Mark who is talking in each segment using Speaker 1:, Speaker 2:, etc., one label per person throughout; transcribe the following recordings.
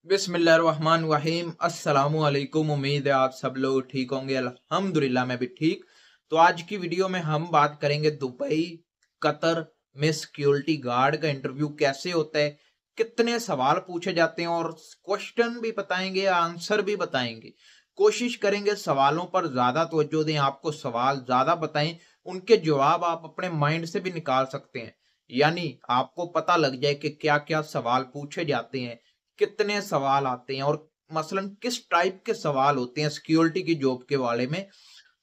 Speaker 1: बिस्मिल्लाहिर्रहमानिर्रहीम अस्सलामु अलैकुम। उम्मीद है आप सब लोग ठीक होंगे। अल्हम्दुलिल्लाह मैं भी ठीक। तो आज की वीडियो में हम बात करेंगे दुबई कतर में सिक्योरिटी गार्ड का इंटरव्यू कैसे होता है, कितने सवाल पूछे जाते हैं और क्वेश्चन भी बताएंगे, आंसर भी बताएंगे। कोशिश करेंगे सवालों पर ज्यादा तवज्जो दें, आपको सवाल ज्यादा बताएं, उनके जवाब आप अपने माइंड से भी निकाल सकते हैं। यानी आपको पता लग जाए कि क्या क्या सवाल पूछे जाते हैं, कितने सवाल आते हैं और मसलन किस टाइप के सवाल होते हैं सिक्योरिटी की जॉब के बारे में।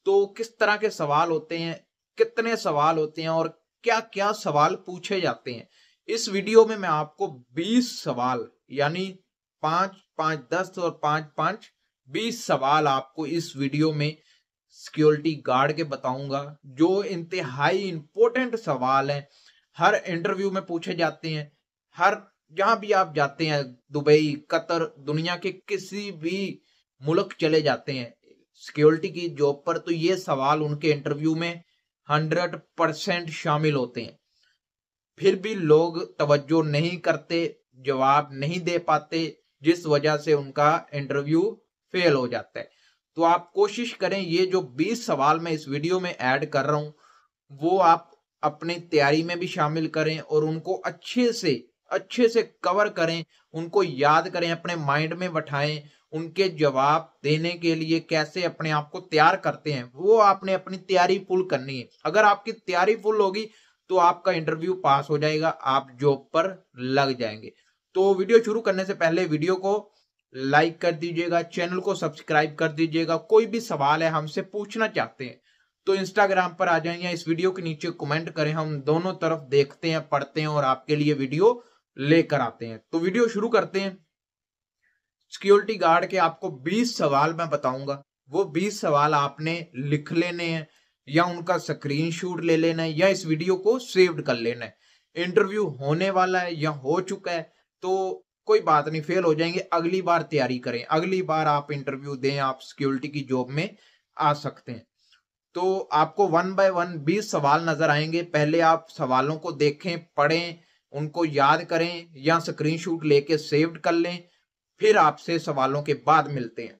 Speaker 1: तो किस तरह के सवाल होते हैं, कितने सवाल होते हैं और क्या क्या सवाल पूछे जाते हैं। इस वीडियो में मैं आपको 20 सवाल यानी 5 5 10 और 5 5 20 सवाल आपको इस वीडियो में सिक्योरिटी गार्ड के बताऊंगा, जो इंतहाई इंपॉर्टेंट सवाल हैं, हर इंटरव्यू में पूछे जाते हैं। हर जहां भी आप जाते हैं, दुबई कतर दुनिया के किसी भी मुल्क चले जाते हैं सिक्योरिटी की जॉब पर, तो ये सवाल उनके इंटरव्यू में 100% शामिल होते हैं। फिर भी लोग तवज्जो नहीं करते, जवाब नहीं दे पाते, जिस वजह से उनका इंटरव्यू फेल हो जाता है। तो आप कोशिश करें ये जो 20 सवाल मैं इस वीडियो में ऐड कर रहा हूं, वो आप अपनी तैयारी में भी शामिल करें और उनको अच्छे से कवर करें, उनको याद करें, अपने माइंड में बैठाएं। उनके जवाब देने के लिए कैसे अपने आप को तैयार करते हैं, वो आपने अपनी तैयारी फुल करनी है। अगर आपकी तैयारी फुल होगी तो आपका इंटरव्यू पास हो जाएगा, आप जॉब पर लग जाएंगे। तो वीडियो शुरू करने से पहले वीडियो को लाइक कर दीजिएगा, चैनल को सब्सक्राइब कर दीजिएगा। कोई भी सवाल है हमसे पूछना चाहते हैं तो इंस्टाग्राम पर आ जाएं या इस वीडियो के नीचे कमेंट करें, हम दोनों तरफ देखते हैं, पढ़ते हैं और आपके लिए वीडियो लेकर आते हैं। तो वीडियो शुरू करते हैं। सिक्योरिटी गार्ड के आपको 20 सवाल मैं बताऊंगा, वो 20 सवाल आपने लिख लेने हैं या उनका स्क्रीनशॉट ले लेना है या इस वीडियो को सेव कर लेना है। इंटरव्यू होने वाला है या हो चुका है तो कोई बात नहीं, फेल हो जाएंगे, अगली बार तैयारी करें, अगली बार आप इंटरव्यू दें, आप सिक्योरिटी की जॉब में आ सकते हैं। तो आपको वन बाय वन 20 सवाल नजर आएंगे। पहले आप सवालों को देखें, पढ़ें, उनको याद करें या स्क्रीनशॉट लेके सेव कर लें। फिर आपसे सवालों के बाद मिलते हैं।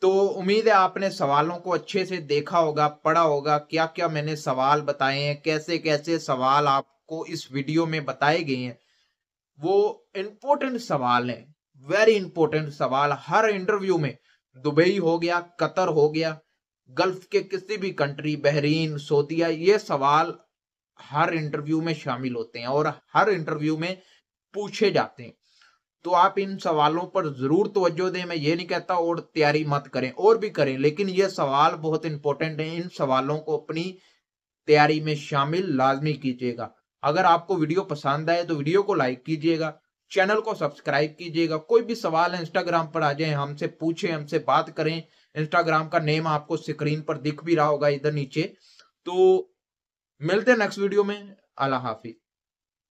Speaker 1: तो उम्मीद है आपने सवालों को अच्छे से देखा होगा, पढ़ा होगा, क्या क्या मैंने सवाल बताए हैं, कैसे कैसे सवाल आपको इस वीडियो में बताए गए हैं। वो इंपॉर्टेंट सवाल हैं, वेरी इंपॉर्टेंट सवाल। हर इंटरव्यू में दुबई हो गया, कतर हो गया, गल्फ के किसी भी कंट्री, बहरीन, सऊदीया, ये सवाल हर इंटरव्यू में शामिल होते हैं और हर इंटरव्यू में पूछे जाते हैं। तो आप इन सवालों पर जरूर तवज्जो दें। मैं ये नहीं कहता और तैयारी मत करें, और भी करें, लेकिन ये सवाल बहुत इंपॉर्टेंट है। इन सवालों को अपनी तैयारी में शामिल लाजमी कीजिएगा। अगर आपको वीडियो पसंद आए तो वीडियो को लाइक कीजिएगा, चैनल को सब्सक्राइब कीजिएगा। कोई भी सवाल है इंस्टाग्राम पर आ जाए, हमसे पूछें, हमसे बात करें। इंस्टाग्राम का नेम आपको स्क्रीन पर दिख भी रहा होगा इधर नीचे। तो मिलते हैं नेक्स्ट वीडियो में। अल्लाह हाफिज।